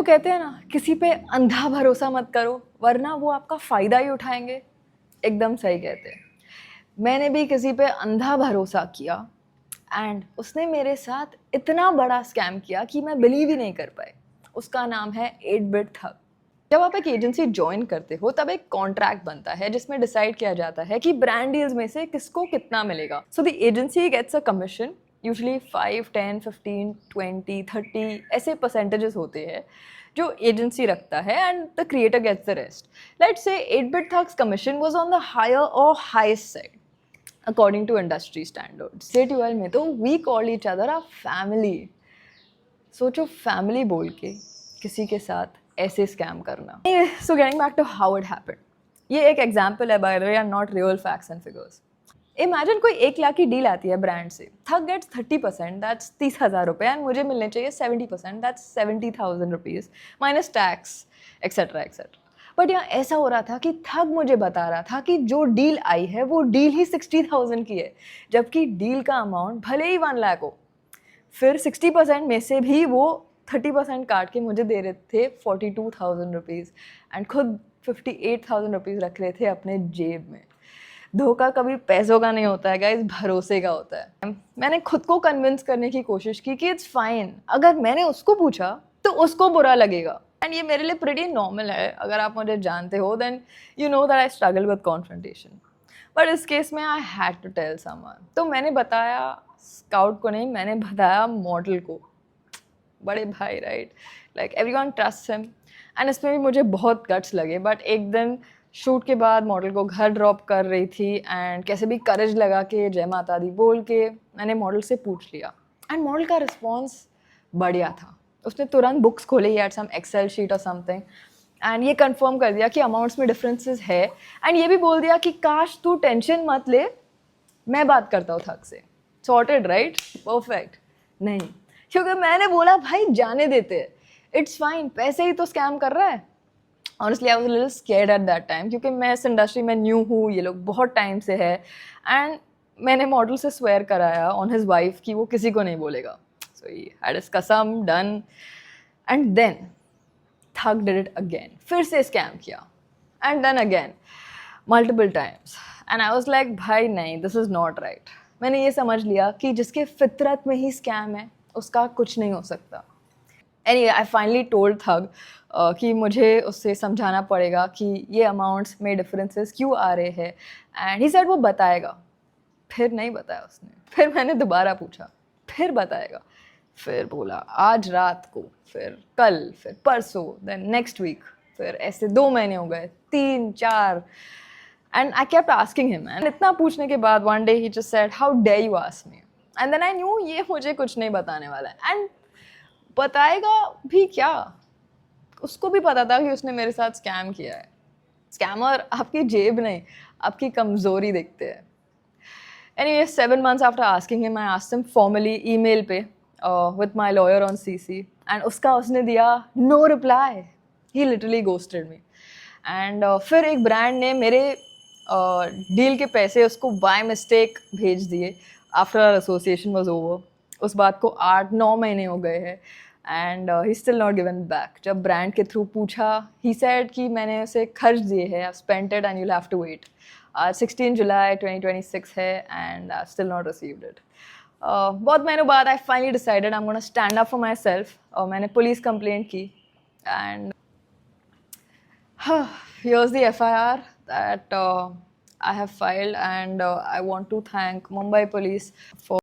तो कहते हैं ना, किसी पे अंधा भरोसा मत करो वरना वो आपका फ़ायदा ही उठाएंगे। एकदम सही कहते हैं। मैंने भी किसी पे अंधा भरोसा किया एंड उसने मेरे साथ इतना बड़ा स्कैम किया कि मैं बिलीव ही नहीं कर पाई। उसका नाम है 8-बिट ठग। जब आप एक एजेंसी ज्वाइन करते हो तब एक कॉन्ट्रैक्ट बनता है जिसमें डिसाइड किया जाता है कि ब्रांड डील्स में से किसको कितना मिलेगा। So the agency gets a commission, usually 5, 10, 15, 20, 30 ऐसे परसेंटेजेस होते हैं जो एजेंसी रखता है and the creator gets the rest. Let's say 8-बिट thugs commission was on the higher or highest side according to industry standards. JTOL में तो we call each other a family. सोचो, फैमिली बोल के किसी के साथ ऐसे स्कैम करना। So getting back to how it happened, ये एक एग्जाम्पल है, by the way, are not real facts and figures. Imagine कोई 1 लाख की डील आती है ब्रांड से, ठग गेट्स 30%, दैट्स 30,000 रुपये, एंड मुझे मिलने चाहिए 70%, that's 70,000 rupees minus tax etcetera etcetera. But यहाँ ऐसा हो रहा था कि ठग मुझे बता रहा था कि जो डील आई है वो डील ही 60,000 की है, जबकि डील का अमाउंट भले ही 1 लाख हो। फिर 60% में से भी वो 30% काट के मुझे दे रहे थे 42,000 रुपीज़ एंड खुद 58,000 रुपीज़ रख रहे थे अपने जेब में। धोखा कभी पैसों का नहीं होता है गाइस, भरोसे का होता है। मैंने खुद को कन्विंस करने की कोशिश की कि इट्स फाइन, अगर मैंने उसको पूछा तो उसको बुरा लगेगा, एंड ये मेरे लिए प्रीटी नॉर्मल है। अगर आप मुझे जानते हो then you know that I struggle with confrontation, but इस केस में I had to tell someone. तो मैंने बताया स्काउट को नहीं, मैंने बताया मॉडल को। बड़े भाई, right, like everyone trust him, and इसमें भी मुझे बहुत गट्स लगे। बट एक दिन शूट के बाद मॉडल को घर ड्रॉप कर रही थी एंड कैसे भी करेज लगा के जय माता दी बोल के मैंने मॉडल से पूछ लिया, एंड मॉडल का रिस्पॉन्स बढ़िया था। उसने तुरंत बुक्स खोले, he had some Excel sheet और समथिंग, एंड ये कंफर्म कर दिया कि अमाउंट्स में डिफरेंसेस है, एंड ये भी बोल दिया कि काश तू टेंशन मत ले, मैं बात करता हूँ थक से। Sorted, right, perfect. नहीं, क्योंकि मैंने बोला भाई जाने देते, इट्स फाइन, पैसे ही तो स्कैम कर रहा है। Honestly I was a little scared at that time, क्योंकि मैं इस इंडस्ट्री में न्यू हूँ, ये लोग बहुत टाइम से है, एंड मैंने मॉडल से स्वेयर कराया ऑन हिज वाइफ कि वो किसी को नहीं बोलेगा। सो ही हैड हिज कसम done, and then thug did it again, फिर से स्कैम किया, and then again multiple times, and I was like भाई नहीं, दिस इज़ नॉट राइट। मैंने ये समझ लिया कि जिसके फितरत में ही स्कैम है उसका कुछ नहीं हो सकता। एनी आई फाइनली टोल्ड थग कि मुझे उससे समझाना पड़ेगा कि ये अमाउंट्स में डिफरेंसेस क्यों आ रहे हैं, एंड ही सेड वो बताएगा। फिर नहीं बताया उसने, फिर मैंने दोबारा पूछा, फिर बताएगा, फिर बोला आज रात को, फिर कल, फिर परसों, देन नेक्स्ट वीक, फिर ऐसे 2 महीने हो गए, 3, 4, and I kept asking him, and इतना पूछने के बाद one day he just said how dare you ask me, and then I knew ये मुझे कुछ नहीं बताने वाला है, एंड बताएगा भी क्या। उसको भी पता था कि उसने मेरे साथ स्कैम किया है। स्कैमर आपकी जेब नहीं, आपकी कमजोरी देखते हैं। Anyway, 7 months after asking him, I asked him formally email पे with my lawyer on CC, and उसका उसने दिया no reply. He literally ghosted me. And फिर एक ब्रांड ने मेरे डील के पैसे उसको बाय मिस्टेक भेज दिए after our association was over. उस बात को 8-9 महीने हो गए हैं, and he still not given back. जब ब्रांड के थ्रू पूछा, ही सेड कि मैंने उसे खर्च दिए हैं, I spent it and you have to wait. आज 16 जुलाई 2026 है and I still not received it. बहुत महीनों बाद I finally decided I am gonna stand up for myself, और मैंने पुलिस कंप्लेंट की, and here's the FIR that I have filed, and I want to thank Mumbai Police for